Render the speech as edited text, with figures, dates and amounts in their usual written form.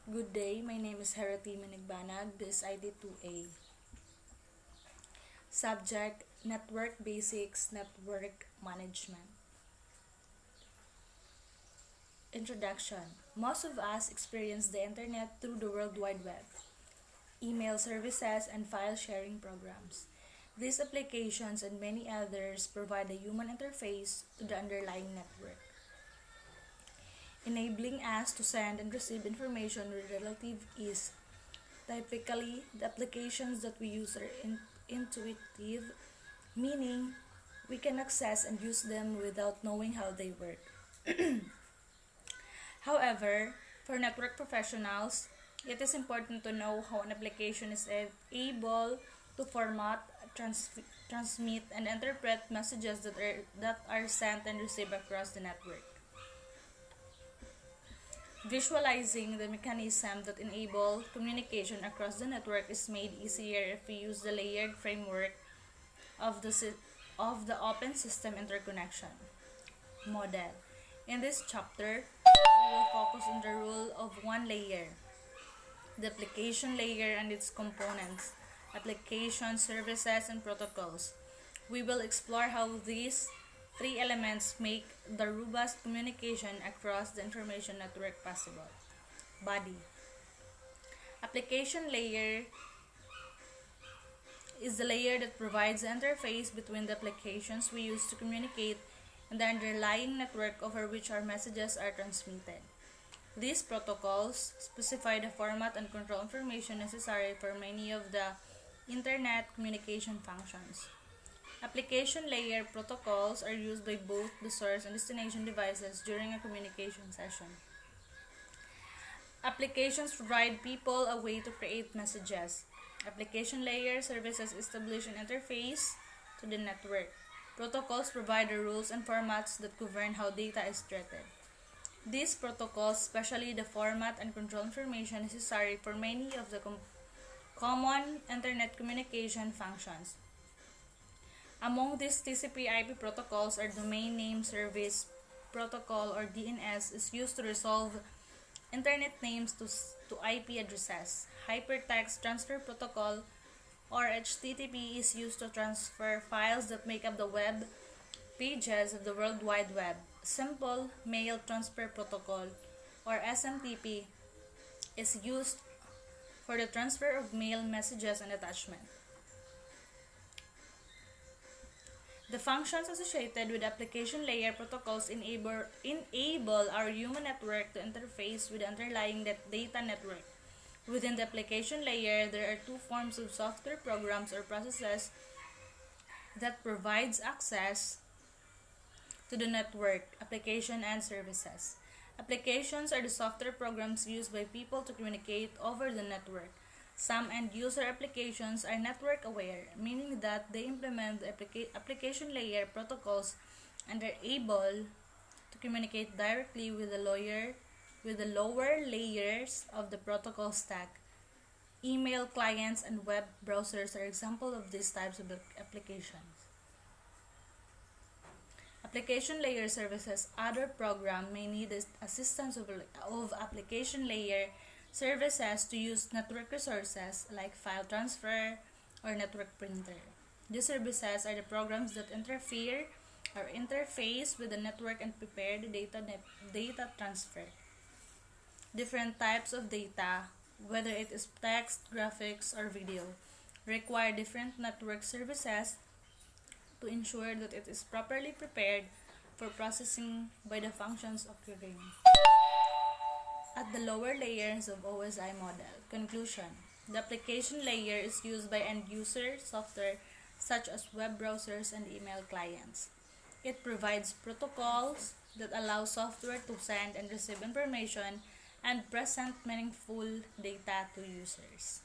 Good day, my name is Harati Manigbanag, BSID 2A. Subject, Network Basics, Network Management. Introduction. Most of us experience the internet through the World Wide Web, email services, and file sharing programs. These applications and many others provide a human interface to the underlying network, enabling us to send and receive information with relative ease. Typically, the applications that we use are intuitive, meaning we can access and use them without knowing how they work. However, for network professionals, it is important to know how an application is able to format, transmit, and interpret messages that are sent and received across the network. Visualizing the mechanism that enable communication across the network is made easier if we use the layered framework of the open system interconnection model. In this chapter, we will focus on the role of one layer, the application layer and its components, application, services, and protocols. We will explore how these three elements make the robust communication across the information network possible. Body. Application layer is the layer that provides the interface between the applications we use to communicate and the underlying network over which our messages are transmitted. These protocols specify the format and control information necessary for many of the Internet communication functions. Application layer protocols are used by both the source and destination devices during a communication session. Applications provide people a way to create messages. Application layer services establish an interface to the network. Protocols provide the rules and formats that govern how data is treated. These protocols, especially the format and control information necessary for many of the common Internet communication functions. Among these TCP/IP protocols are Domain Name Service Protocol or DNS is used to resolve Internet names to IP addresses. Hypertext Transfer Protocol or HTTP is used to transfer files that make up the web pages of the World Wide Web. Simple Mail Transfer Protocol or SMTP is used for the transfer of mail messages and attachment. The functions associated with application layer protocols enable our human network to interface with the underlying data network. Within the application layer, there are two forms of software programs or processes that provides access to the network, application, and services. Applications are the software programs used by people to communicate over the network. Some end-user applications are network-aware, meaning that they implement the application layer protocols and are able to communicate directly with the lower layers of the protocol stack. Email clients and web browsers are examples of these types of applications. Application layer services other program may need the assistance of application layer services to use network resources like file transfer or network printer. These services are the programs that interfere or interface with the network and prepare the data transfer. Different types of data, whether it is text, graphics, or video, require different network services to ensure that it is properly prepared for processing by the functions occurring at the lower layers of OSI model. Conclusion. The application layer is used by end-user software such as web browsers and email clients. It provides protocols that allow software to send and receive information and present meaningful data to users.